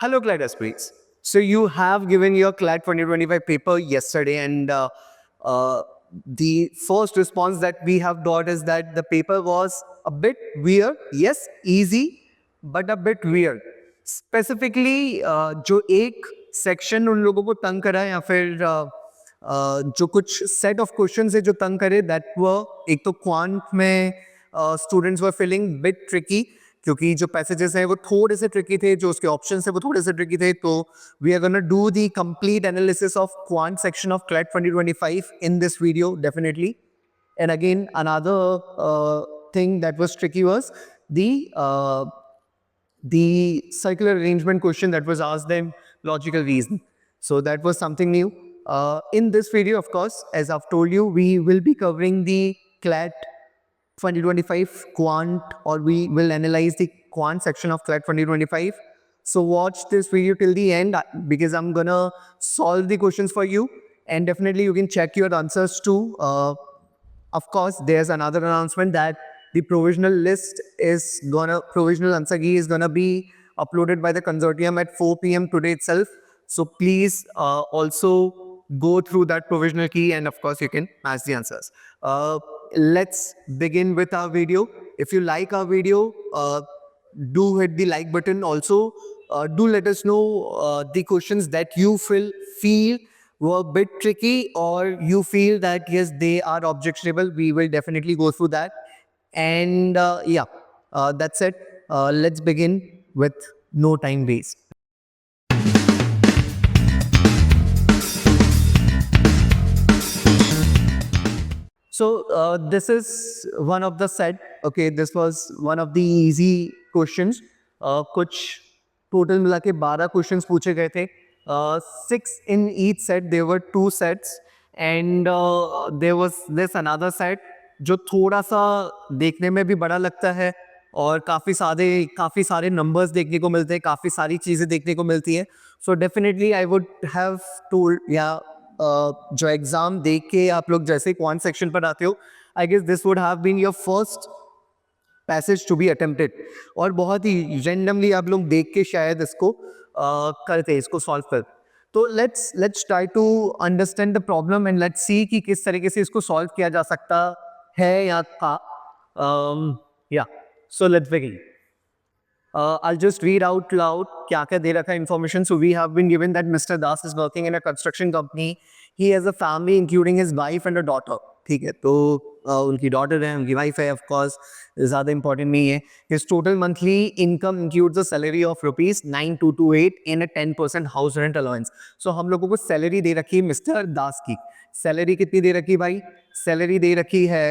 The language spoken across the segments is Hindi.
Hello, CLAT aspirates. So you have given your CLAT 2025 paper yesterday, and the first response that we have got is that the paper was a bit weird. Yes, easy, but a bit weird. Specifically, जो एक section उन लोगों को तंग करा या फिर जो कुछ set of questions है जो तंग करे, that were एक तो quant में students were feeling bit tricky. क्योंकि जो पैसेजेस हैं वो थोड़े से ट्रिकी थे, जो उसके ऑप्शंस हैं वो थोड़े से ट्रिकी थे. तो we are gonna do the complete analysis of quant section of CLAT 2025 in this video definitely. And again, another thing that was tricky was the circular arrangement question that was asked them logical reason. So that was something new. In this video, of course, as I've told you, we will be covering the CLAT 2025 quant, or we will analyze the quant section of CLAT 2025. So watch this video till the end because I'm gonna solve the questions for you, and definitely you can check your answers too. Of course, there's another announcement that the provisional answer key is gonna be uploaded by the consortium at 4 p.m. today itself. So please also go through that provisional key, and of course you can match the answers. Let's begin with our video. If you like our video, do hit the like button. Also, do let us know the questions that you feel were a bit tricky, or you feel that yes, they are objectionable. We will definitely go through that. And that's it. Let's begin with no time waste. So this is one of the set. Okay, this was one of the easy questions. कुछ total मिला के 12 questions पूछे गए थे. 6 in each set. There were 2 sets, and there was this another set जो थोड़ा सा देखने में भी बड़ा लगता है, और काफ़ी सारे नंबर्स देखने को मिलते हैं, काफ़ी सारी चीज़ें देखने को मिलती है. So definitely I would have told, या जो एग्ज़ाम देख के आप लोग जैसे क्वांट सेक्शन पर आते हो, I guess this would have been your first passage to be attempted, और बहुत ही रैंडमली आप लोग देख के शायद इसको करते, इसको सॉल्व कर. तो let's try to understand the problem, and let's see कि किस तरीके से इसको सॉल्व किया जा सकता है या था. So let's begin. I'll just read out loud क्या क्या दे रखा है information. So we have been given that Mr. Das is working in a construction company. He has a family including his wife and a daughter. ठीक है, तो उनकी daughter है, उनकी wife है, of course ज़्यादा important नहीं है. His total monthly income includes a salary of rupees 9228 and a 10% house rent allowance. So हम लोगों को salary दे रखी है Mr. Das की. Salary कितनी दे रखी भाई? Salary दे रखी है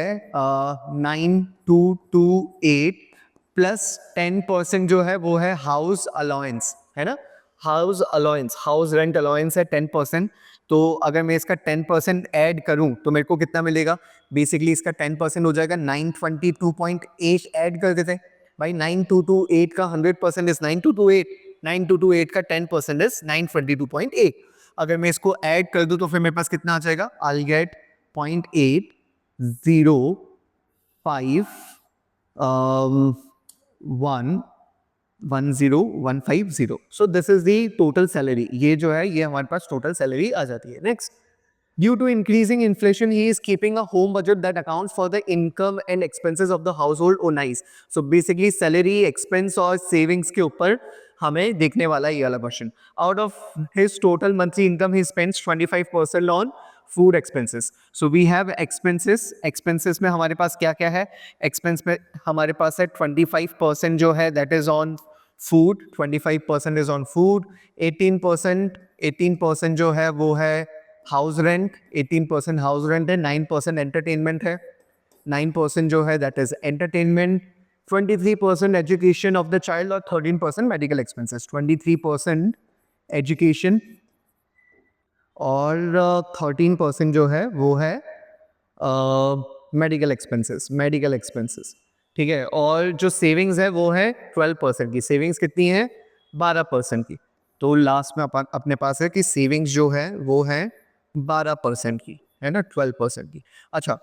9228 प्लस 10% जो है वो है हाउस अलाउंस, है ना. House allowance, house rent allowance है 10%. तो अगर मैं इसका 10% ऐड करूं तो मेरे को कितना मिलेगा? बेसिकली इसका 10% हो जाएगा 922.8. ऐड कर देते हैं भाई. 9228 का 100% इज 9228. 9228 का 10% इज 922.8. अगर मैं इसको ऐड कर दूं तो फिर मेरे पास कितना आ जाएगा? I get 0.805 110,150. So this is the total salary. ये जो है ये हमारे पास total salary आ जाती है. Next, due to increasing inflation, he is keeping a home budget that accounts for the income and expenses of the household. Oh nice. So basically salary, expense और savings के ऊपर हमें देखने वाला ये वाला question. Out of his total monthly income, he spends 25% on food expenses. So we have expenses. Expenses में हमारे पास क्या क्या है? एक्सपेंस में हमारे पास है 25% जो है that is on food. 25% is on food. 18% जो है वो है हाउस रेंट. 18% हाउस रेंट है. 9% एंटरटेनमेंट है. 9% जो है that is entertainment. 23% education of the child, और 13% मेडिकल एक्सपेंसेस. 23% एजुकेशन और 13% जो है वो है मेडिकल एक्सपेंसेस. ठीक है, और जो सेविंग्स है वो है 12% की. सेविंग्स कितनी है? 12% की. तो लास्ट में अपने पास है कि सेविंग्स जो है वो है 12% की, है ना, 12% की. अच्छा,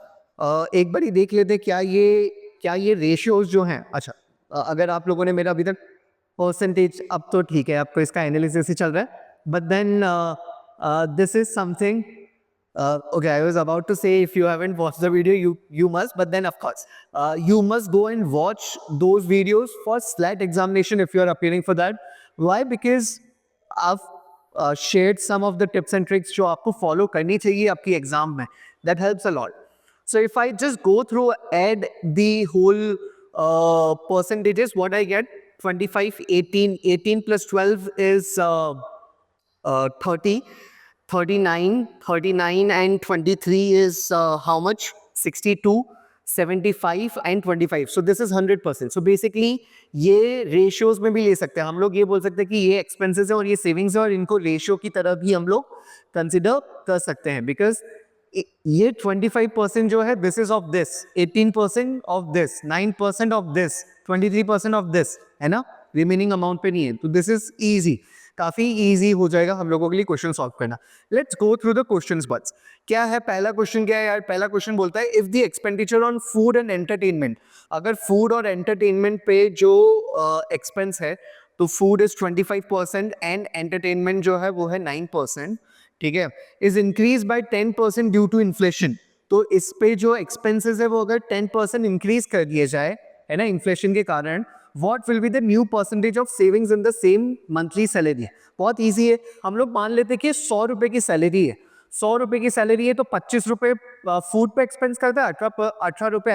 एक बारी देख लेते क्या ये रेशियोज जो हैं. अच्छा, अगर आप लोगों ने मेरा अभी तक परसेंटेज अब तो ठीक है, आपको इसका एनालिसिस ही चल रहा है, but then this is something. Okay, I was about to say if you haven't watched the video, you must. But then, of course, you must go and watch those videos for SLAT examination if you are appearing for that. Why? Because I've shared some of the tips and tricks जो आपको follow करनी चाहिए आपकी exam में. That helps a lot. So if I just go through, add the whole percentages, what I get: 25, 18, 18 plus 12 is 30. 39, 39 and 23 is how much? 62, 75 and 25. So this is 100%. So basically ये ratios में भी ले सकते हैं हम लोग. ये बोल सकते हैं कि ये expenses है और ये savings है और इनको ratio की तरह भी हम लोग consider कर सकते हैं. Because ये 25% जो है, this is of this, 18% of this, 9% of this, 23% of this, है ना? Remaining amount पे नहीं है. तो this is easy. काफी इजी हो जाएगा हम लोगों के लिए क्वेश्चन सॉल्व करना. Let's go through the questions buts. क्या है पहला क्वेश्चन? क्या है यार? पहला क्वेश्चन बोलता है if the expenditure on food and entertainment, अगर फूड और एंटरटेनमेंट पे जो एक्सपेंस है तो फूड इज 25% एंड एंटरटेनमेंट जो है वो है 9%. ठीक है, is increase by 10% due to inflation. तो इस पे जो एक्सपेंसेस है वो अगर 10% इंक्रीज कर दिए जाए, है ना, इन्फ्लेशन के कारण, what will be the new percentage of savings in the same monthly salary? बहुत इजी है. हम लोग मान लेते हैं कि 100 रुपए की सैलरी है. 100 रुपए की सैलरी है तो 25 रुपए फूड पे एक्सपेंस करता है, 18 रुपए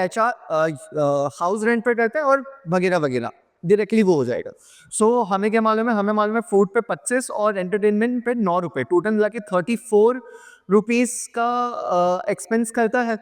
हाउस रेंट पे करता है और वगैरह वगैरह. डायरेक्टली वो हो जाएगा. सो हमें क्या मालूम है? हमें मालूम है फूड पे 25 और एंटरटेनमेंट पे 9 रुपए, टोटल मिला के 34 रुपीज का एक्सपेंस करता है.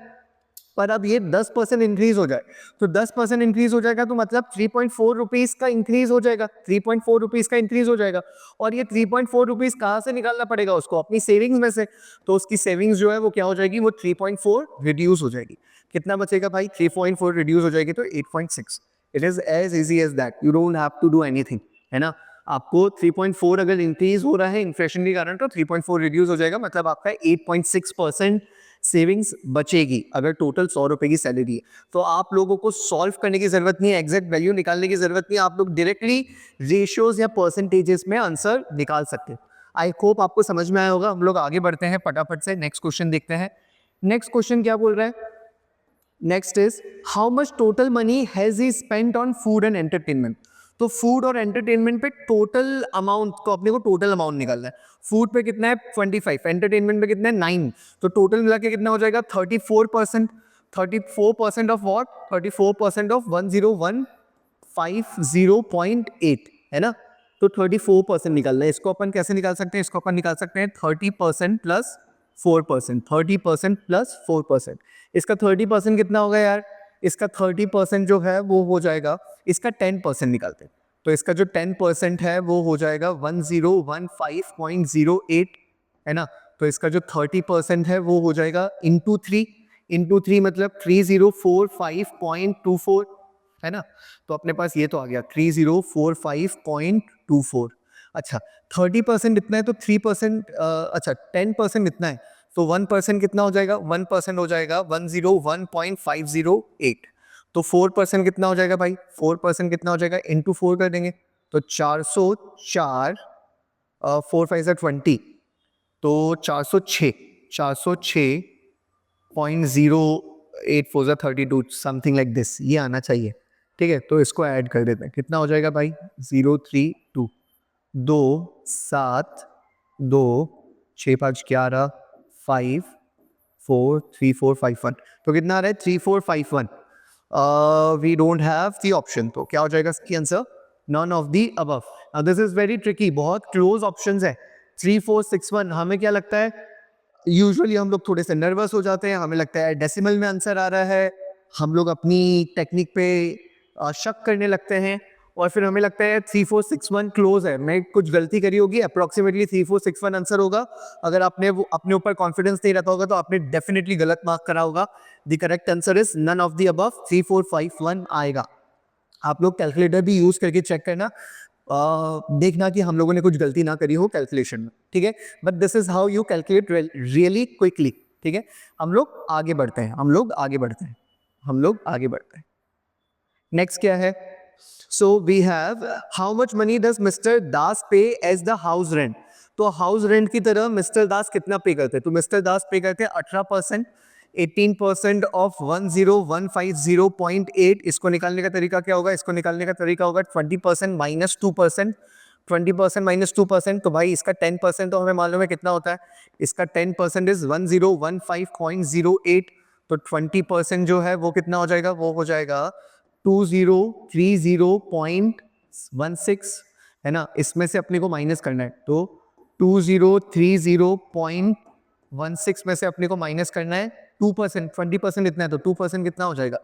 पर अब ये 10% इंक्रीज हो जाए तो 10% इंक्रीज हो जाएगा तो मतलब 3.4 रुपीज का इंक्रीज हो जाएगा. 3.4 रुपीज का इंक्रीज हो जाएगा और ये 3.4 रुपीज कहाँ से निकालना पड़ेगा उसको? अपनी सेविंग्स में से. तो उसकी सेविंग्स जो है वो क्या हो जाएगी? वो 3.4 रिड्यूस हो जाएगी. कितना बचेगा भाई? 3.4 रिड्यूस हो जाएगी तो 8.6. It is as easy as that. You don't have to do anything, है ना. आपको 3.4 अगर इंक्रीज हो रहा है इन्फ्लेशन के कारण तो 3.4 रिड्यूस हो जाएगा, मतलब आपका 8.6% सेविंग्स बचेगी अगर टोटल 100 रुपए की सैलरी है. तो आप लोगों को सॉल्व करने की जरूरत नहीं है, एग्जैक्ट वैल्यू निकालने की जरूरत नहीं है. आप लोग डायरेक्टली रेशियोज या परसेंटेजेस में आंसर निकाल सकते हैं. आई होप आपको समझ में आया होगा. हम लोग आगे बढ़ते हैं फटाफट से. नेक्स्ट क्वेश्चन देखते हैं. नेक्स्ट क्वेश्चन क्या बोल रहा है? Next is how much total money has he spent on food and entertainment. तो फूड और एंटरटेनमेंट पे टोटल अमाउंट को अपने को टोटल अमाउंट निकालना है. फूड पे कितना है? 25. एंटरटेनमेंट पे कितना है? 9. तो टोटल मिला के कितना हो जाएगा? 34%. 34% ऑफ व्हाट? 34% ऑफ 10150.8, है ना. तो 34% निकालना है. इसको अपन कैसे निकाल सकते हैं? इसको अपन निकाल सकते हैं 30% प्लस 4%. 30% प्लस 4%. इसका 30% कितना होगा यार? इसका 30% जो है वो हो जाएगा, इसका 10% निकालते हैं तो इसका जो 10% है वो हो जाएगा 1015.08, है ना. तो इसका जो 30% है वो हो जाएगा इंटू 3 मतलब 3045.24, है ना. तो अपने पास ये तो आ गया 3045.24. अच्छा, 30% इतना है तो 3%, अच्छा 10% इतना है तो 1% कितना हो जाएगा? 1% हो जाएगा 101.508. तो 4% कितना हो जाएगा भाई? 4% कितना हो जाएगा? इंटू 4 कर देंगे तो 404, 4 5 20, तो 406.08 समथिंग लाइक दिस, ये आना चाहिए. ठीक है, तो इसको ऐड कर देते हैं. कितना हो जाएगा भाई? 032 2 7 2 6 5 11 5 4 3 4 5 1. तो कितना आ रहा है? 3451. We don't have the option. तो क्या हो जाएगा इसकी आंसर? None of the above. Now this is very tricky, बहुत क्लोज ऑप्शंस है. 3461. हमें क्या लगता है? यूजुअली हम लोग थोड़े से नर्वस हो जाते हैं, हमें लगता है डेसिमल में आंसर आ रहा है, हम लोग अपनी टेक्निक पे शक करने लगते हैं और फिर हमें लगता है 3461 क्लोज है, मैं कुछ गलती करी होगी, अप्रोक्सीमेटली 3461 आंसर होगा. अगर आपने वो अपने ऊपर कॉन्फिडेंस नहीं रहता होगा तो आपने डेफिनेटली गलत मार्क करा होगा. The correct answer is none of the above, 3451 आएगा. आप लोग कैलकुलेटर भी यूज करके चेक करना, देखना कि हम लोगों ने कुछ गलती ना करी हो कैलकुलेशन में. ठीक है, but this is how you calculate really quickly. ठीक है, हम लोग आगे बढ़ते हैं. नेक्स्ट क्या है? So we have how much money does mister Das pay as the house rent. तो हाउस रेंट की तरह मिस्टर दास कितना पे करते हैं? तो मिस्टर दास पे करते हैं 18%. 18% ऑफ 10150.8. इसको निकालने का तरीका क्या होगा? इसको निकालने का तरीका होगा 20% माइनस 2%. 20% माइनस 2%. तो भाई इसका 10% तो हमें मालूम है कितना होता है. इसका 10% इज 1015.08. तो 20% जो है वो कितना हो जाएगा? वो हो जाएगा 2030.16, है ना. इसमें से अपने को माइनस करना है. तो 2030.16 में से अपने को माइनस करना है 2%. 20% इतना है तो 2% कितना हो जाएगा?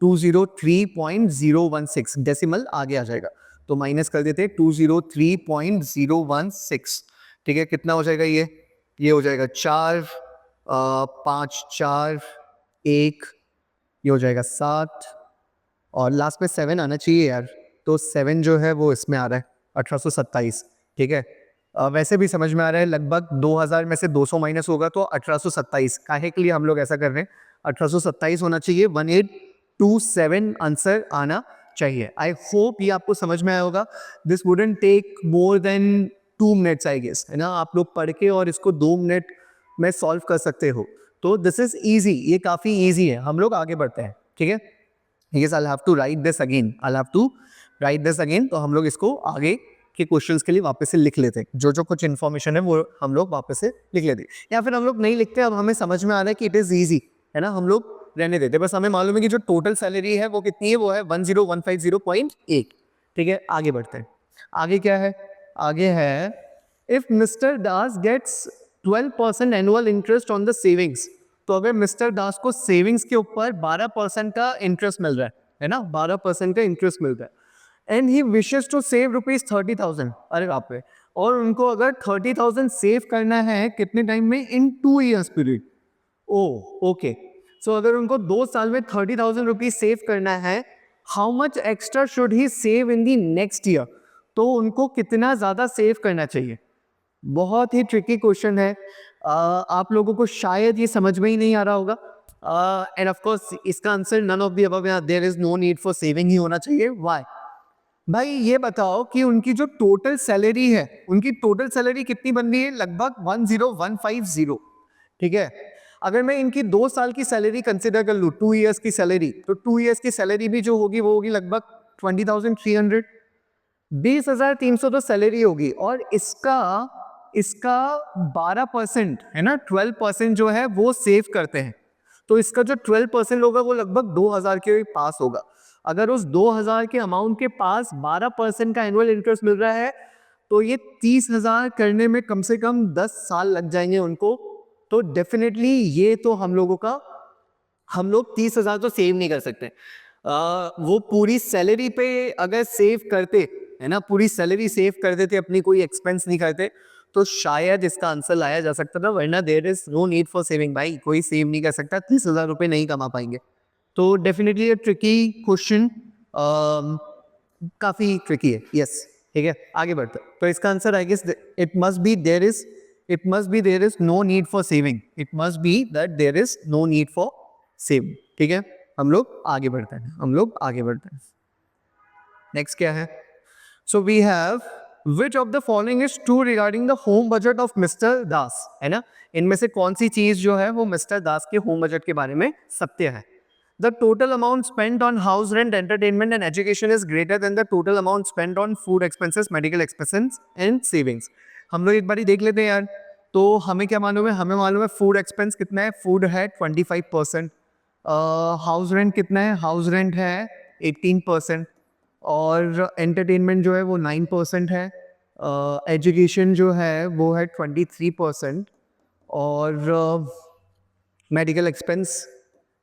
203.016. डेसिमल आगे आ जाएगा तो माइनस कर देते 203.016. ठीक है, कितना हो जाएगा ये हो जाएगा 4, 5, 4, 1, ये हो जाएगा 7 और लास्ट में 7 आना चाहिए यार. तो 7 जो है वो इसमें आ रहा है 1827. ठीक है, वैसे भी समझ में आ रहा है लगभग 2000 में से 200 माइनस होगा तो 1827. काहे के लिए हम लोग ऐसा कर रहे हैं? 1827 होना चाहिए. 1827 आंसर आना चाहिए. आई होप ये आपको समझ में आया होगा. This wouldn't take more than 2 minutes I guess, है ना. आप लोग पढ़ के और इसको 2 मिनट में सॉल्व कर सकते हो. तो दिस इज ईजी, ये काफ़ी ईजी है. हम लोग आगे बढ़ते हैं. ठीक है, yes I'll have to write this again. तो हम लोग इसको आगे के क्वेश्चंस के लिए वापस से लिख लेते हैं. जो कुछ इन्फॉर्मेशन है वो हम लोग वापस से लिख लेते हैं, या फिर हम लोग नहीं लिखते. अब हमें समझ में आ रहा है कि इट इज ईजी, है ना. हम लोग रहने देते, बस हमें मालूम है कि जो टोटल सैलरी है वो कितनी है, वो है 10150.8. ठीक है, आगे बढ़ते हैं. आगे क्या है? आगे है if mister Das gets 12% annual interest on the savings. तो अगर मिस्टर दास को सेविंग्स के ऊपर 12% का इंटरेस्ट मिल रहा है ना, 12% का इंटरेस्ट मिल रहा है, and he wishes to save ₹30,000. अरे बाप रे. और उनको अगर 30,000 सेव करना है कितने टाइम में? इन 2 ईयर्स पीरियड. ओके. सो अगर उनको 2 साल में 30,000 रुपीज सेव करना है, how much extra should he save in the next year? तो उनको कितना ज्यादा सेव करना चाहिए? बहुत ही ट्रिकी क्वेश्चन है. आप लोगों को शायद ये समझ में ही नहीं आ रहा होगा. एंड ऑफ कोर्स इसका answer none of the above. There is no need for saving ही होना चाहिए. व्हाई? भाई ये बताओ कि उनकी जो टोटल सैलरी है, उनकी टोटल सैलरी कितनी बन रही है? लगभग 10150. ठीक है, अगर मैं इनकी 2 साल की सैलरी कंसिडर कर लूँ, 2 इयर्स की सैलरी, तो 2 इयर्स की सैलरी भी जो होगी वो होगी लगभग 20,300. 20,300 तो सैलरी होगी. और इसका 12% है ना, 12% जो है वो सेव करते हैं. तो इसका जो 12% होगा वो लगभग 2,000 के पास होगा. अगर उस 2,000 के अमाउंट के पास 12% का एनुअल इंटरेस्ट मिल रहा है तो ये 30,000 करने में कम से कम 10 साल लग जाएंगे उनको. तो डेफिनेटली ये तो हम लोग 30,000 तो सेव नहीं कर सकते. वो पूरी सैलरी पे अगर सेव करते, है ना, पूरी सैलरी सेव कर देते, अपनी कोई एक्सपेंस नहीं करते, तो शायद इसका आंसर लाया जा सकता था. वरना there is no need for saving. भाई कोई सेव नहीं कर सकता, 30,000 रुपये नहीं कमा पाएंगे. तो डेफिनेटली ये ट्रिकी क्वेश्चन, काफी ट्रिकी है. यस, ठीक है, आगे बढ़ते हैं. तो इसका answer I guess it must be there is no need for saving. It must be that there is no need for saving. ठीक है, हम लोग आगे बढ़ते हैं. नेक्स्ट क्या है? So we have which of the following is true regarding the home budget of mister Das, है ना. इनमें से कौन सी चीज जो है वो मिस्टर दास के होम बजट के बारे में सत्य है? The total amount spent on house rent, entertainment and education is greater than the total amount spent on food expenses, medical expenses and savings. हम लोग एक बारी देख लेते हैं यार. तो हमें क्या मालूम है? हमें मालूम है फूड एक्सपेंस कितना है. फूड है 25%. हाउस रेंट कितना है? हाउस रेंट है 18%. और एंटरटेनमेंट जो है वो 9% है. एजुकेशन जो है वो है 23%. और मेडिकल एक्सपेंस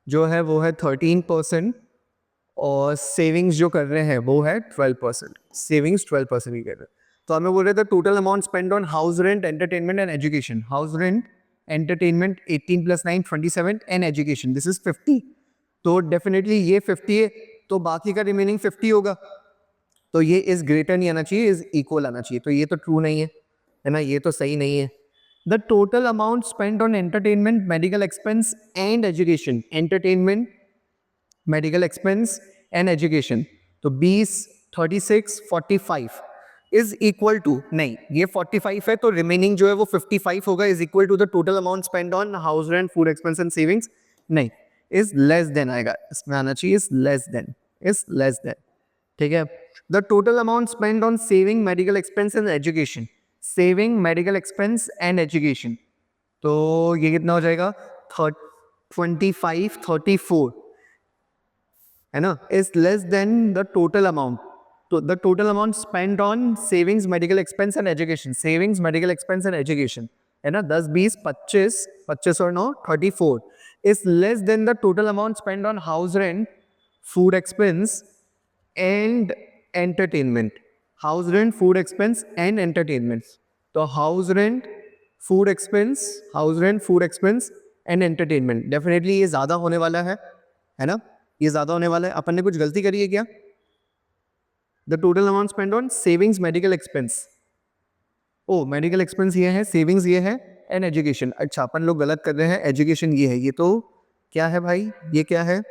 जो है वो है 13%. और सेविंग्स जो कर रहे हैं वो है 12%. सेविंग्स 12% ही कर रहे हैं. तो हमें बोल रहे थे total amount spend on house rent, entertainment and education. House rent, entertainment 18 + 9 27 and education this is 50. तो डेफिनेटली ये 50 है, तो बाकी का रिमेनिंग 50 होगा. तो ये इज ग्रेटर नहीं आना चाहिए, इज इक्वल आना चाहिए. तो ये तो ट्रू नहीं है ना, ये तो सही नहीं है. The total amount spent on entertainment, medical expense and education. Entertainment, medical expense and education. तो 20, 36 45 इज इक्वल टू, नहीं ये 45 है तो रिमेनिंग जो है वो 55 होगा, is equal to the total amount spend on house rent, food expense and savings, नहीं इज लेस देन आएगा, इसमें आना चाहिए is less than, is less than, ठीक है। The total amount spend on saving, medical expense and education, saving, medical expense and education, तो ये कितना हो जाएगा 25 34 है ना, is less than the total amount, तो the total amount spend on savings, medical expense and education, savings, medical expense and education है ना, 10 20 25 25 और 9 34 is less than the total amount spend on house rent, food expense and entertainment, house rent, food expense and entertainment, तो house rent, food expense, house rent, food expense and entertainment, definitely ये ज़्यादा होने वाला है ना, ये ज़्यादा होने वाला है। अपन ने कुछ गलती करी है क्या? The total amount spend on savings, medical expense, oh medical expense ये है, सेविंग्स ये है एंड एजुकेशन, अच्छा अपन लोग गलत कर रहे हैं, एजुकेशन ये है, ये तो क्या है भाई, ये क्या है,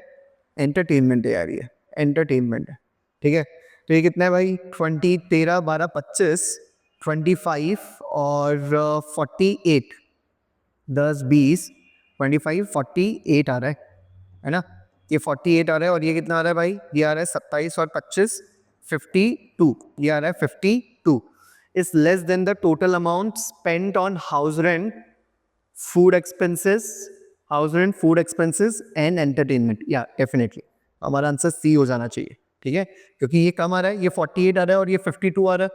एंटरटेनमेंट है यार, ये एंटरटेनमेंट है, ठीक है। तो ये कितना है भाई 20 13 12 25 25 और 48 10 20 25 48 आ रहा है ना, ये 48 आ रहा है और ये कितना आ रहा है भाई, ये आ रहा है 27 और 25 52, ये आ रहा है 52 is less than the total amount spent on house rent, food expenses, house rent, food expenses and entertainment, या डेफिनेटली हमारा आंसर सी हो जाना चाहिए, ठीक है, क्योंकि ये कम आ रहा है, ये 48 आ रहा है और ये 52 आ रहा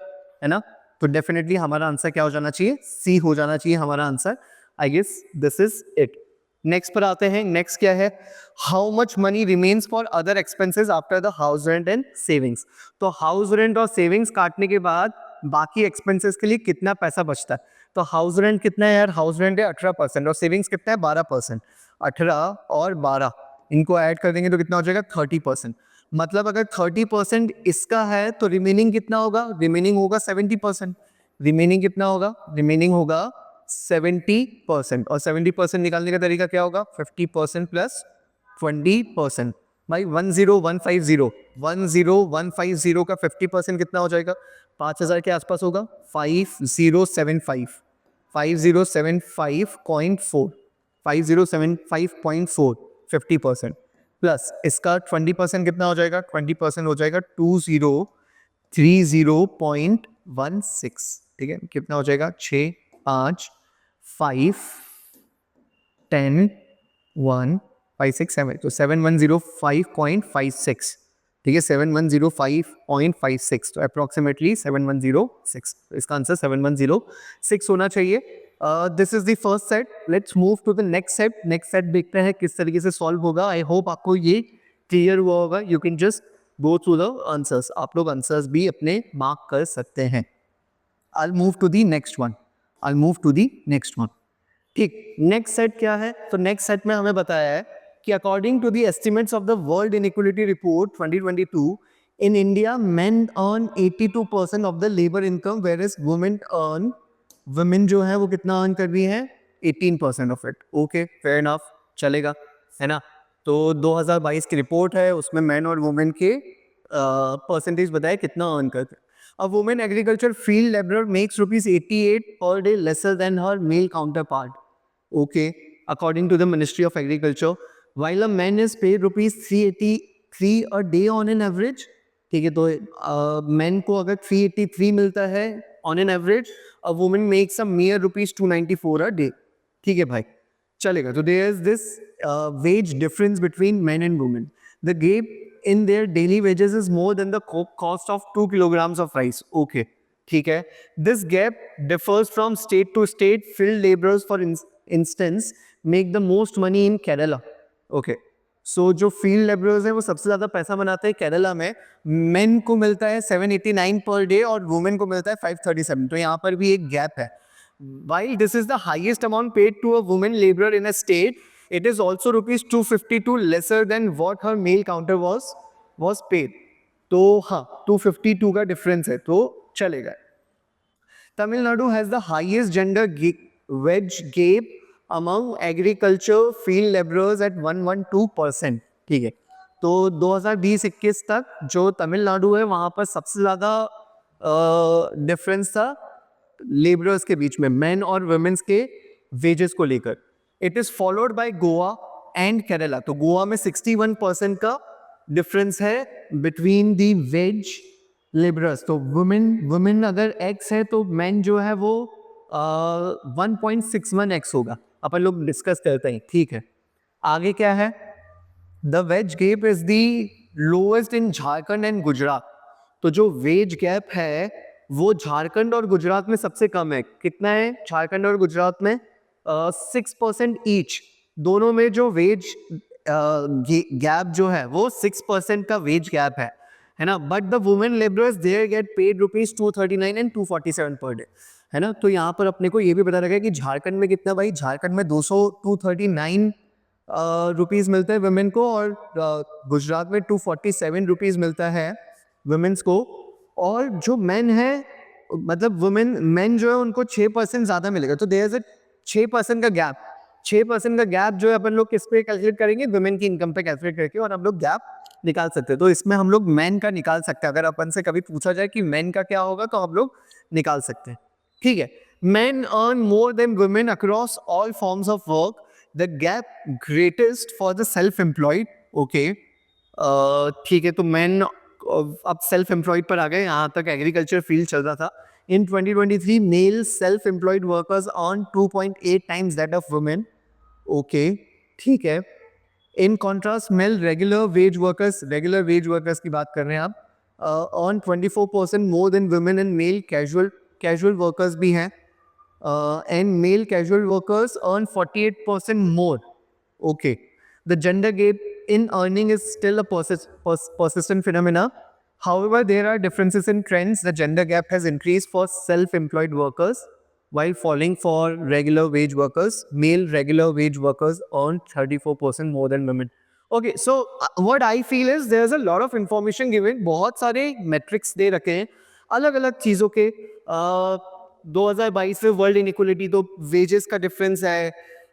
है ना, तो डेफिनेटली हमारा आंसर क्या हो जाना चाहिए, सी हो जाना चाहिए हमारा answer, I guess this is it. Next पर आते हैं, नेक्स्ट क्या है, how much money remains for other expenses after the house rent and savings, तो हाउस रेंट और सेविंग्स काटने के बाद बाकी एक्सपेंसेस के लिए कितना पैसा बचता है, तो हाउस रेंट कितना है यार, हाउस रेंट है 18% और सेविंग्स कितना है 12%, 18 और 12 इनको ऐड कर देंगे तो कितना हो जाएगा 30%, मतलब अगर 30% इसका है तो रिमेनिंग कितना होगा, रिमेनिंग होगा 70%, रिमेनिंग कितना होगा, रिमेनिंग होगा 70%, और 70% निकालने का तरीका क्या होगा, 50% प्लस 20%, भाई 10150 का 50% कितना हो जाएगा, 5000 के आसपास होगा, 5075 5075.4 5075.4 50% प्लस इसका 20% कितना हो जाएगा, 20% हो जाएगा 2030.16, ठीक है, कितना हो जाएगा 6 5 5 10 1 5 6 7, तो 7105.56, ठीक है 7105.56, तो अप्रोक्सीमेटली 7106, तो इसका आंसर 7106 होना चाहिए। This is the first set, let's move to the next set, next set देखते हैं किस तरीके से सॉल्व होगा, आई होप आपको ये क्लियर हुआ होगा, you can just go through the answers, आप लोग आंसर्स भी अपने मार्क कर सकते हैं। I'll move to the next one. I'll move to the next one. ठीक, नेक्स्ट सेट क्या है, तो नेक्स्ट सेट में हमें बताया है कि according to the estimates of the world inequality report 2022, in India men earn 82% of the labour income, where is women earn, women जो है वो कितना अर्न कर रही है 18% of it, okay fair enough, चलेगा, है ना। तो 2022 की रिपोर्ट है, उसमें मैन और वुमेन के परसेंटेज बताया कितना अर्न करते हैं। A woman agriculture field laborer makes rupees 88 per day lesser than her male counterpart. Okay, according to the Ministry of Agriculture, while a man is paid rupees 383 a day on an average. ठीक है, तो मैन को अगर 383 मिलता है on an average, a woman makes a mere rupees 294 a day. ठीक है भाई, चलेगा। तो there is this wage difference between men and women. The gap in their daily wages is more than the cost of 2 kilograms of rice. Okay, ठीक है। This gap differs from state to state. Field laborers, for instance, make the most money in Kerala. Okay, so जो field laborers हैं वो सबसे ज़्यादा पैसा बनाते हैं केरला में। Men को मिलता है 789 per day और women को मिलता है 537, तो यहाँ पर भी एक gap है। While this is the highest amount paid to a woman laborer in a state, it is also rupees 252 lesser than what her male counter was paid. तो हाँ 252 का difference है, तो चलेगा। Tamil Nadu has the highest gender wage gap among agriculture field laborers at 112%. ठीक है, तो 2020-21 तक जो तमिलनाडु है वहाँ पर सबसे ज़्यादा डिफरेंस था लेबरर्स के बीच में, मेन और वुमेन्स के वेजेस को लेकर. It is followed by Goa and Kerala. तो गोवा में 61% का डिफरेंस है बिटवीन दी वेज लेबरर्स. तो वुमेन अगर एक्स है तो मैन जो है वो 1.61 एक्स होगा. अपन लोग डिस्कस करते हैं, ठीक है. आगे क्या है? The ways gap is the lowest in Jharkhand and Gujarat. तो जो वेज गैप है वो झारखंड और गुजरात में सबसे कम है. कितना है झारखंड और गुजरात में? 6% ईच. दोनों में जो वेज गैप जो है वो 6% का वेज गैप है ना. But the women labourers there get paid ₹239 and 247 per day, है ना. तो यहाँ पर अपने को ये भी पता लगा कि झारखंड में कितना भाई, झारखंड में 239 रुपीज़ मिलते हैं वुमेन को, और गुजरात में 247 रुपीज़ मिलता है वुमेन्स को. और जो मेन है, मतलब वुमेन मेन जो है उनको 6% ज़्यादा मिलेगा. तो देयर इज 6% का गैप. 6% का गैप जो है अपन लोग किस पे कैलकुलेट करेंगे? वुमेन की इनकम पे कैलकुलेट करके, और हम लोग गैप निकाल सकते हैं. तो इसमें हम लोग मैन का निकाल सकते हैं. अगर अपन से कभी पूछा जाए कि मैन का क्या होगा तो हम लोग निकाल सकते हैं, ठीक है. Men earn more than women across all forms of work. The gap greatest for the self-employed. Okay. ठीक है. तो men अब सेल्फ एम्प्लॉयड पर आ गए. यहाँ तक एग्रीकल्चर फील्ड चल रहा था. In 2023, male self-employed workers earn 2.8 times that of women. Okay. ठीक है. In contrast, male regular wage workers की बात कर रहे हैं आप, earn 24% more than women, and male casual workers भी हैं. And male casual workers earn 48% more. Okay. The gender gap in earning is still a persistent phenomena. However, there are differences in trends. The gender gap has increased for self-employed workers while falling for regular wage workers. Male regular wage workers earn 34% more than women. Okay, so what I feel is there's a lot of information given. बहुत सारे metrics दे रखे हैं अलग अलग चीज़ों के. 2022 में वर्ल्ड इनइक्वलिटी तो वेजेस का डिफरेंस है.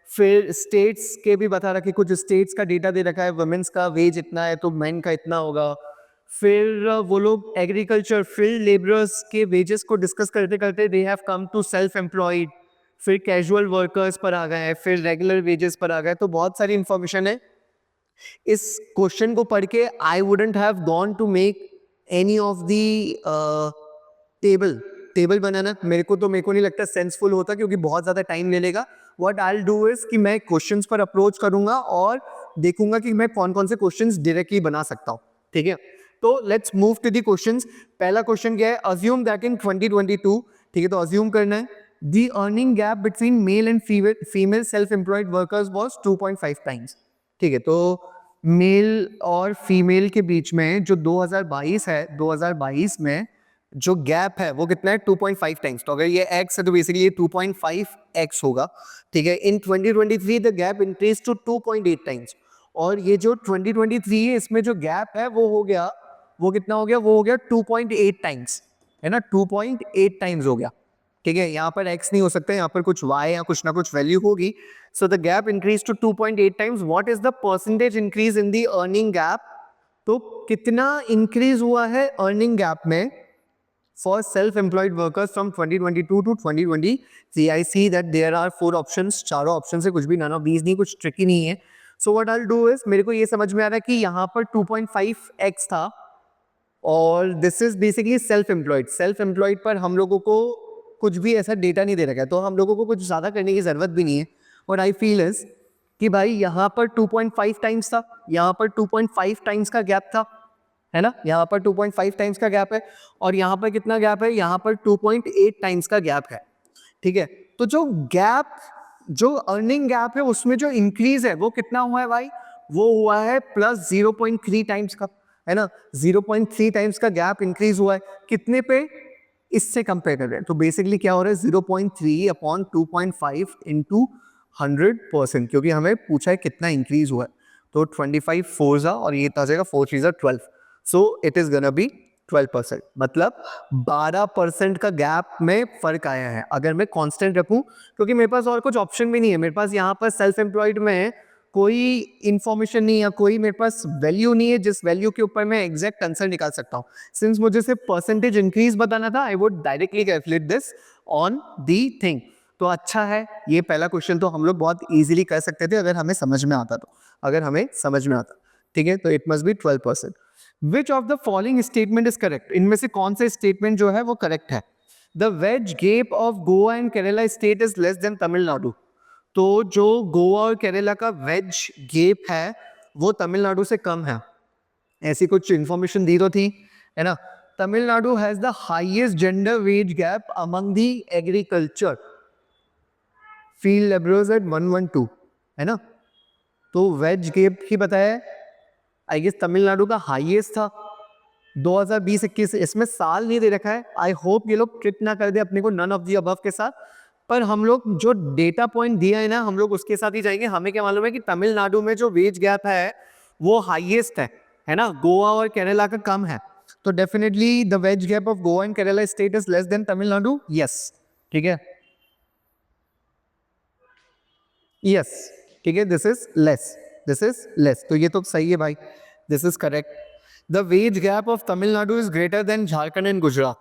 फिर स्टेट्स के भी बता रखे, कुछ स्टेट्स का डेटा दे रखा है, वुमेन्स का वेज इतना है तो मेन का इतना होगा. फिर वो लोग एग्रीकल्चर फील्ड लेबरर्स के वेजेस को डिस्कस करते करते they have come to self employed. फिर कैजुअल वर्कर्स पर आ गए, फिर रेगुलर वेजेस पर आ गए. तो बहुत सारी इंफॉर्मेशन है. इस क्वेश्चन को पढ़ के I wouldn't have gone to make any of the table बनाना. मेरे को नहीं लगता सेंसफुल होता, क्योंकि बहुत ज़्यादा टाइम ले लेगा. What I will do is कि मैं क्वेश्चंस पर अप्रोच करूंगा और देखूंगा कि मैं कौन कौन से क्वेश्चंस डायरेक्टली बना सकता हूँ, ठीक है. तो let's move to the questions. पहला क्वेश्चन क्या है? अज्यूम दैट इन 2022, ठीक है, तो अज्यूम करना है the earning gap between male and female self employed workers was 2.5 times, ठीक है. तो मेल और फीमेल के बीच में जो 2022 है, 2022 में जो गैप है वो कितना है? 2.5 टाइम्स. तो अगर ये x है तो बेसिकली ये 2.5x होगा, ठीक है. In 2023 the gap increase to 2.8 times. और ये जो 2023 है इसमें जो गैप है वो हो गया, वो कितना हो गया? वो हो गया 2.8 टाइम्स, है ना. 2.8 टाइम्स हो गया, ठीक है. यहाँ पर x नहीं हो सकता, यहाँ पर कुछ y या कुछ ना कुछ वैल्यू होगी. So the gap increase to 2.8 times. What is the percentage increase in the earning gap? तो कितना इंक्रीज हुआ है अर्निंग गैप में for self-employed workers from 2022 to 2023? I see that there are 4 options. चारों options है, कुछ भी none of these नहीं, कुछ tricky नहीं है. So what I'll do is, मेरे को ये समझ में आ रहा है कि यहाँ पर 2.5x था, और this is basically self-employed. Self-employed पर हम लोगों को कुछ भी ऐसा डेटा नहीं दे रखा है, तो हम लोगों को कुछ ज़्यादा करने की ज़रूरत भी नहीं है. और I feel is कि भाई यहाँ पर 2.5 टाइम्स था, यहाँ पर 2.5 टाइम्स का गैप था, है ना. यहाँ पर 2.5 टाइम्स का गैप है, और यहाँ पर कितना गैप है? यहाँ पर 2.8 टाइम्स का गैप है, ठीक है. तो जो गैप, जो अर्निंग गैप है उसमें जो इंक्रीज है वो कितना हुआ है भाई? वो हुआ है प्लस 0.3 टाइम्स का, है ना. 0.3 टाइम्स का गैप इंक्रीज हुआ है. कितने पे? इससे कंपेयर कर रहे हैं. तो बेसिकली क्या हो रहा है? 0.3 अपॉन 2.5 इंटू 100%, क्योंकि हमें पूछा है कितना इंक्रीज हुआ है. तो 25 4 और ये आ जाएगा 4 3 12. So it is gonna be 12%. मतलब 12% का गैप में फर्क आया है. अगर मैं कांस्टेंट रखूं, क्योंकि मेरे पास और कुछ ऑप्शन भी नहीं है, मेरे पास यहाँ पर सेल्फ एम्प्लॉयड में कोई इंफॉर्मेशन नहीं है, कोई मेरे पास वैल्यू नहीं है जिस वैल्यू के ऊपर मैं एग्जैक्ट आंसर निकाल सकता हूँ. सिंस मुझे सिर्फ परसेंटेज इंक्रीज बताना था, I would directly calculate this on the thing. तो अच्छा है, ये पहला क्वेश्चन तो हम लोग बहुत इजीली कर सकते थे अगर हमें समझ में आता. तो अगर हमें समझ में आता, ठीक है, तो it must B 12%. Which of the following statement is correct? इनमें से कौन से स्टेटमेंट जो है वो करेक्ट है? The ways gap of Goa and Kerala state is less then Tamil Nadu. तो जो गोवा और केरला का वेज गेप है वो तमिलनाडु से कम है. ऐसी कुछ इंफॉर्मेशन दी तो थी, है ना. Tamil Nadu has the highest gender wage gap among the agriculture field labourers at 112, है ना. तो वेज गेप ही बताया, आई गेस तमिलनाडु का हाईएस्ट था 2020-21. इसमें साल नहीं दे रखा है. आई होप ये लोग ट्रिक ना कर दे अपने को नन ऑफ दी अबव के साथ. पर हम लोग जो डेटा पॉइंट दिया है ना, हम लोग उसके साथ ही जाएंगे. हमें क्या मालूम है कि तमिलनाडु में जो वेज गैप है वो हाईएस्ट है ना. गोवा और केरला का कम है. तो definitely the ways gap of Goa and Kerala state is less then Tamil Nadu. Yes, ठीक है. यस, ठीक है, this is less, this is less. तो ये तो सही है भाई, this is correct. The ways gap of Tamil Nadu is greater than Jharkhand and Gujarat.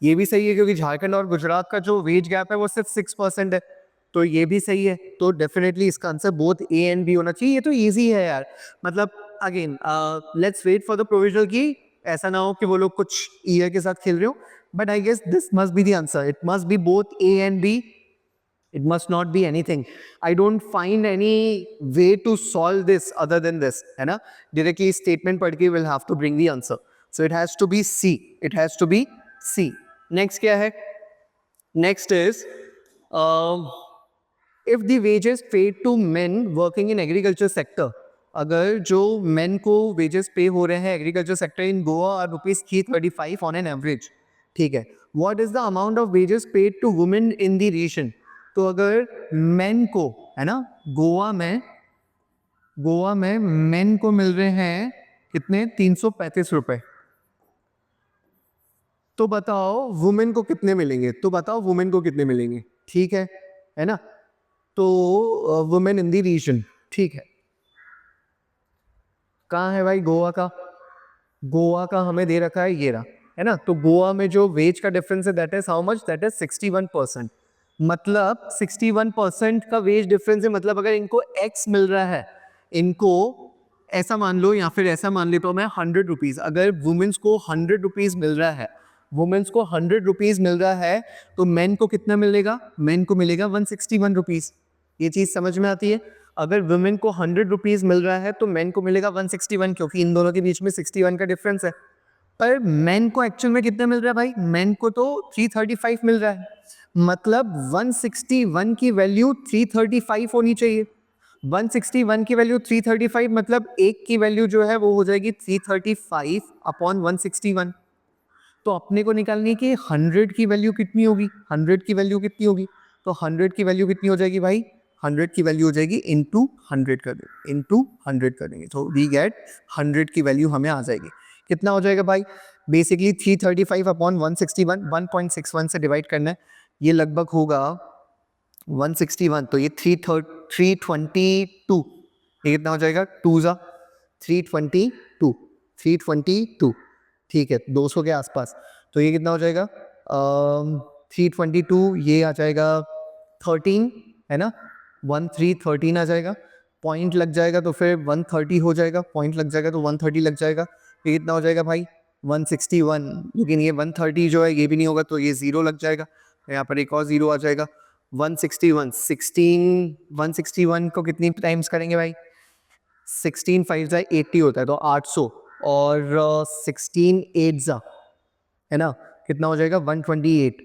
ये भी सही है क्योंकि झारखंड और गुजरात का जो वेज गैप है वो सिर्फ 6% है. तो ये भी सही है. तो डेफिनेटली इसका answer both A and B होना चाहिए. ये तो इजी है यार. मतलब again let's wait for the provisional की ऐसा ना हो कि वो लोग कुछ ईयर के साथ खेल रहे हो. But I guess this must be the answer. It must be both A and B. It must not be anything. I don't find any way to solve this other than this, है ना. Directly statement पढ़ के will have to bring the answer. So it has to be C. It has to be C. Next क्या है? Next is if the wages paid to men working in agriculture sector. अगर जो men को wages pay हो रहे हैं agriculture sector in Goa are rupees 335 on an average. ठीक है. What is the amount of wages paid to women in the region? तो अगर मेन को, है ना, गोवा में मेन को मिल रहे हैं कितने? 335 रुपए. तो बताओ वुमेन को कितने मिलेंगे? ठीक है ना. तो वुमेन इन दी रीजन, ठीक है. कहाँ है भाई गोवा का? गोवा का हमें दे रखा है ये रहा, है ना. तो गोवा में जो वेज का डिफरेंस है that is how much? That is 61%. मतलब 61% का वेज डिफरेंस है. मतलब अगर इनको x मिल रहा है, इनको ऐसा मान लो या फिर ऐसा मान लेता हूँ मैं 100 रुपीज़. अगर वुमेन्स को 100 रुपीज़ मिल रहा है, तो मेन को कितना मिलेगा? मेन को मिलेगा 161 रुपीज़. ये चीज़ समझ में आती है. अगर वुमेन को 100 रुपीज़ मिल रहा है तो मेन को मिलेगा 161, क्योंकि इन दोनों के बीच में 61 का डिफरेंस है. पर मेन को एक्चुअल में कितना मिल रहा है भाई? मेन को तो 335 मिल रहा है. मतलब 161 की वैल्यू 335 होनी चाहिए. 161 की वैल्यू 335, मतलब एक की वैल्यू जो है वो हो जाएगी 335 अपॉन 161. तो अपने को निकालनी है कि 100 की वैल्यू कितनी होगी. तो 100 की वैल्यू कितनी हो जाएगी भाई? 100 की वैल्यू हो जाएगी इंटू 100 कर देंगे. तो वी गेट 100 की वैल्यू हमें आ जाएगी. कितना हो जाएगा भाई? बेसिकली 335 अपॉन 161, 1.61 से डिवाइड करना है. ये लगभग होगा 161. तो ये 322. ये कितना हो जाएगा? 2 जा 322. ठीक है, 200 के आसपास. तो ये कितना हो जाएगा? 322. ये आ जाएगा 13, है ना. 13 आ जाएगा. पॉइंट लग जाएगा तो फिर 130 हो जाएगा. पॉइंट लग जाएगा तो 130 लग जाएगा. ये कितना हो जाएगा भाई? 161. लेकिन ये 130 जो है ये भी नहीं होगा, तो ये 0 लग जाएगा. यहाँ पर एक और 0 आ जाएगा. 161 को कितनी टाइम्स करेंगे भाई? 16 5 जा 80 होता है, तो 800. और 16 8 जा, है ना, कितना हो जाएगा? 128.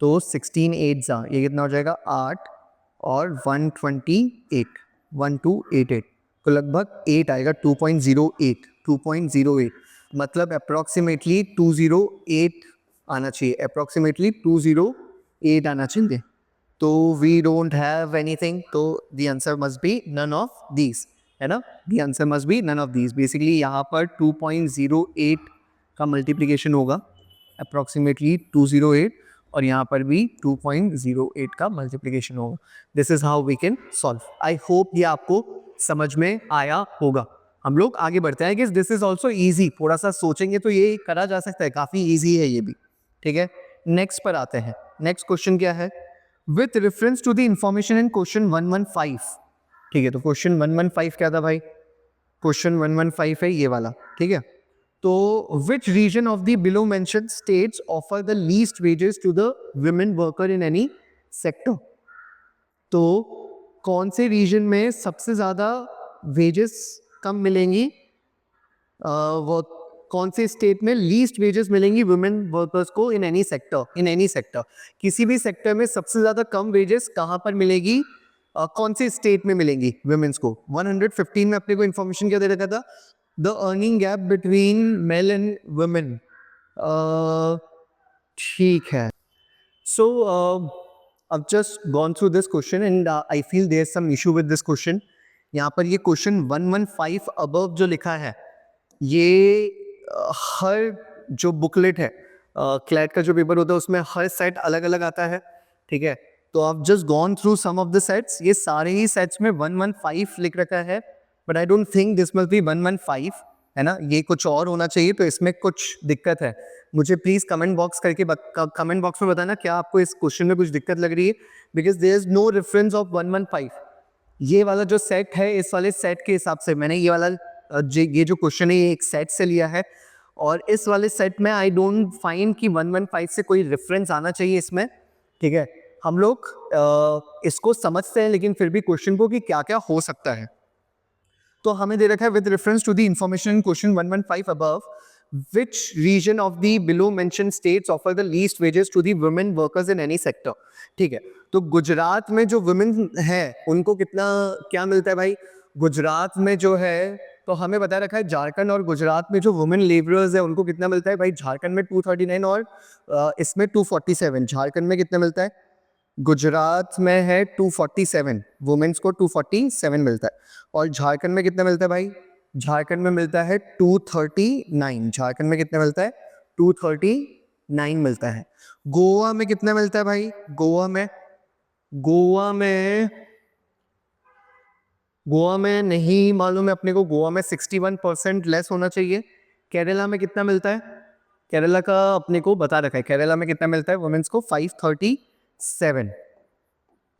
तो 16 8 जा ये कितना हो जाएगा? 8 और 128, 1288. तो लगभग 8 आएगा. 2.08. मतलब अप्रॉक्सीमेटली 208 आना चाहिए. 208 आना चाहिए. तो वी डोंट हैव एनीथिंग. तो the answer must be none of these, है ना. The answer must be none of these. Basically यहाँ पर 2.08 का मल्टीप्लिकेशन होगा, अप्रॉक्सीमेटली 208, और यहाँ पर भी 2.08 का मल्टीप्लिकेशन होगा. This is how we can solve. I hope ये आपको समझ में आया होगा। हम लोग आगे बढ़ते हैं कि दिस इज ऑल्सो ईजी, थोड़ा सा सोचेंगे तो ये करा जा सकता है, काफी ईजी है ये भी। ठीक है, नेक्स्ट पर आते हैं। नेक्स्ट क्वेश्चन क्या है? With reference to the information in question 115। ठीक है, तो क्वेश्चन 115 क्या था भाई? क्वेश्चन 115 है ये वाला। ठीक है, तो which region of the below mentioned states offer the least wages to the women worker in any sector? तो कौन से रीजन में सबसे ज्यादा वेजेस कम मिलेंगी? वो कौन से स्टेट में लीस्ट वेजेस मिलेंगी वुमेन वर्कर्स को इन एनी सेक्टर? किसी भी सेक्टर में सबसे ज्यादा कम वेजेस कहां पर मिलेगी? कौन से स्टेट में मिलेंगी वुमेन्स को? 115 में अपने को इंफॉर्मेशन क्या दे रखा था? The earning gap between male and women. ठीक है, सो I've just gone through this question and I feel there's some issue with this question. यहाँ पर ये क्वेश्चन 115 above जो लिखा है, ये हर जो बुकलेट है, क्लैट का जो पेपर होता है उसमें हर सेट अलग अलग आता है। ठीक है, तो आप just gone through some of the sets, ये सारे ही सेट्स में 115 लिख रखा है, but I don't think this must be 115, है ना? ये कुछ और होना चाहिए, तो इसमें कुछ दिक्कत है। मुझे प्लीज़ कमेंट बॉक्स में बताना क्या आपको इस क्वेश्चन में कुछ दिक्कत लग रही है, because there is no reference of 115। ये वाला जो सेट है, इस वाले सेट के हिसाब से मैंने ये वाला ये जो क्वेश्चन है ये एक सेट से लिया है, और इस वाले सेट में आई डोंट फाइंड कि 115 से कोई रेफरेंस आना चाहिए इसमें। ठीक है, हम लोग इसको समझते हैं लेकिन फिर भी क्वेश्चन को कि क्या क्या हो सकता है। तो हमें दे रखा है with reference to the information in question 115 above, which region of the below mentioned states offer the least wages to the women workers in any sector? ठीक है, तो गुजरात में जो वुमेन है उनको कितना क्या मिलता है भाई? गुजरात में जो है, तो हमें बता रखा है झारखंड और गुजरात में जो वुमेन लेबरर्स है उनको कितना मिलता है भाई? झारखंड में 239 और इसमें 247। झारखंड में कितना मिलता है? गुजरात में है 247, वुमेन्स को 247 मिलता है, और झारखंड में कितना मिलता है भाई? झारखंड में मिलता है 239। झारखंड में कितना मिलता है? 239 मिलता है। गोवा में कितना मिलता है भाई? गोवा में नहीं मालूम है अपने को, गोवा में 61% लेस होना चाहिए। केरला में कितना मिलता है? केरला का अपने को बता रखा है, केरला में कितना मिलता है वुमेन्स को? 537।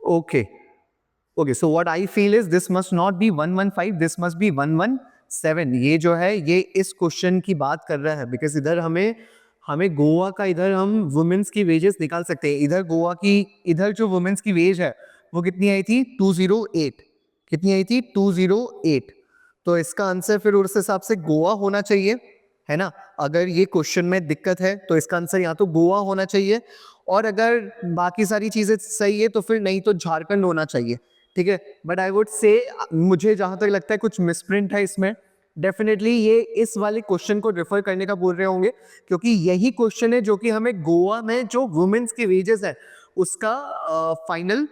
Okay, so what I feel is this must not be 115, this must B 117। ये जो है ये इस क्वेश्चन की बात कर रहा है, बिकॉज इधर हमें गोवा का, इधर हम वुमेन्स की वेजेस निकाल सकते हैं। इधर गोवा की, इधर जो वुमेन्स की वेज है वो कितनी आई थी? 208। कितनी आई थी? 208। तो इसका आंसर फिर उस हिसाब से गोवा होना चाहिए, है ना? अगर ये क्वेश्चन में दिक्कत है तो इसका आंसर या तो गोवा होना चाहिए, और अगर बाकी सारी चीजें सही है तो फिर नहीं तो झारखंड होना चाहिए। ठीक है, बट आई वुड से, मुझे जहां तक लगता है कुछ मिसप्रिंट है इसमें। डेफिनेटली ये इस वाले क्वेश्चन को रेफर करने का बोल रहे होंगे, क्योंकि यही क्वेश्चन है जो कि हमें गोवा में जो वुमेन्स के वेजेस है उसका फाइनल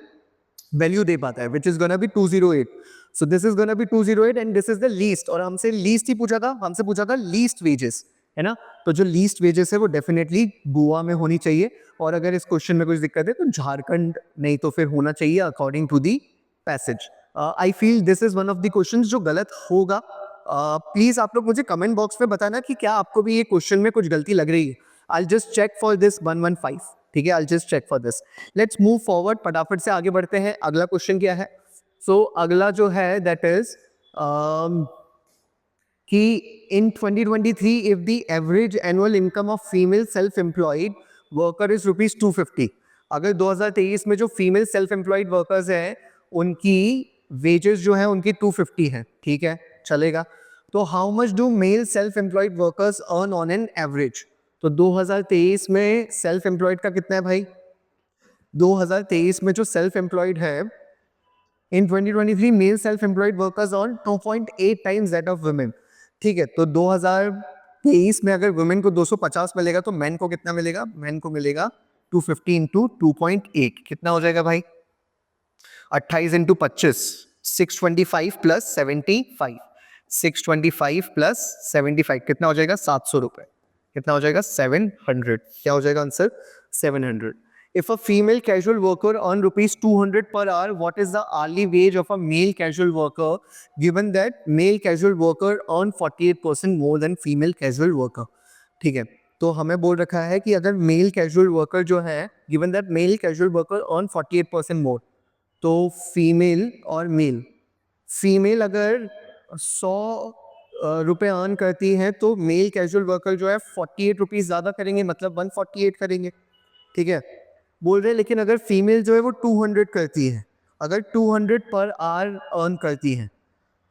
वैल्यू दे पाता है, which is gonna be 208। So this is gonna be 208 and this is the least, और हमसे लीस्ट ही पूछा था, हमसे पूछा था लीस्ट वेजेस, है ना? तो जो लीस्ट वेजेस है वो डेफिनेटली गोवा में होनी चाहिए, और अगर इस क्वेश्चन में कुछ दिक्कत है तो झारखंड नहीं तो फिर होना चाहिए according to the passage. I feel this is one of the questions जो गलत होगा। प्लीज आप लोग मुझे कमेंट बॉक्स में बताना कि क्या आपको भी ये क्वेश्चन में कुछ गलती लग रही है। I just check for this 115। ठीक है, I just check for this. Let's move forward, फटाफट से आगे बढ़ते हैं। अगला क्वेश्चन क्या है? सो अगला जो है दैट इज कि in 2023 if the average annual income of female self-employed worker is rupees 250, अगर 2023 में जो फीमेल सेल्फ एम्प्लॉयड वर्कर्स हैं उनकी वेजेस जो है उनकी 250 है, ठीक है, चलेगा। तो how much do male self employed workers earn on an average? तो 2023 में सेल्फ एम्प्लॉयड का कितना है भाई? 2023 में जो सेल्फ एम्प्लॉयड है, in 2023 male self employed workers earn 2.8 times that of women. ठीक है, तो 2023 में अगर वुमेन को 250 मिलेगा तो मैन को कितना मिलेगा? मैन को मिलेगा 250 इंटू 2.8, कितना हो जाएगा भाई? 28 इंटू 25, 625 प्लस 75, 625 प्लस 75 कितना हो जाएगा? 700 रुपए। कितना हो जाएगा? 700। क्या हो जाएगा answer? 700। if a female casual worker earn rupees 200 per hour, what is the hourly wage of a male casual worker, given that male casual worker earn 48% more than female casual worker? ठीक है, तो हमें बोल रखा है कि अगर मेल कैजुअल वर्कर जो है, given that male casual worker earn 48% more, तो फीमेल और मेल, फीमेल अगर 100 रुपये अर्न करती हैं तो मेल कैजुअल वर्कर जो है 48 रुपीज़ ज़्यादा करेंगे, मतलब 148 करेंगे, ठीक है, बोल रहे हैं। लेकिन अगर फीमेल जो है वो 200 करती है, अगर 200 पर आवर अर्न करती है,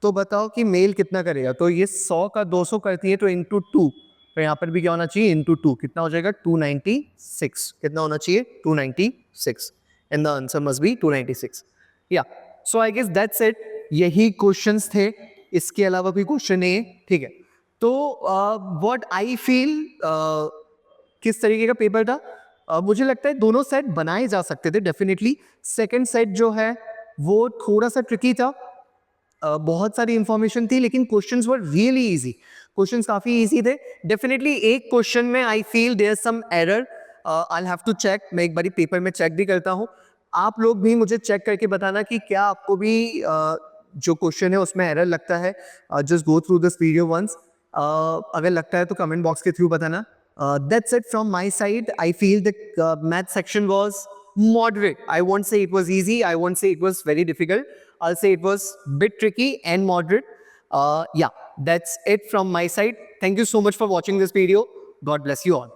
तो बताओ कि मेल कितना करेगा? तो ये 100 का 200 करती है तो इंटू 2, तो यहाँ पर भी क्या होना चाहिए? इंटू 2, कितना हो जाएगा? 296, कितना होना चाहिए? 296, and the answer must B 296। या सो आई गेस दैट्स इट, यही क्वेश्चंस थे, इसके अलावा कोई क्वेश्चन नहीं है, ठीक है। तो व्हाट आई फील, किस तरीके का पेपर था? मुझे लगता है दोनों सेट बनाए जा सकते थे डेफिनेटली। सेकंड सेट जो है वो थोड़ा सा ट्रिकी था, बहुत सारी इंफॉर्मेशन थी, लेकिन questions were really easy, questions काफी इजी थे। डेफिनेटली एक क्वेश्चन में I feel there some error, I will have to check, मैं एक बारी पेपर में चेक भी करता हूँ। आप लोग भी मुझे चेक करके बताना कि क्या आपको भी जो क्वेश्चन है उसमें एरर लगता है। Just go through this video once, अगर लगता है तो कमेंट बॉक्स के थ्रू बताना। That's it from my side. I feel the math section was moderate. I won't say it was easy. I won't say it was very difficult. I'll say it was bit tricky and moderate. Yeah, that's it from my side. Thank you so much for watching this video. God bless you all.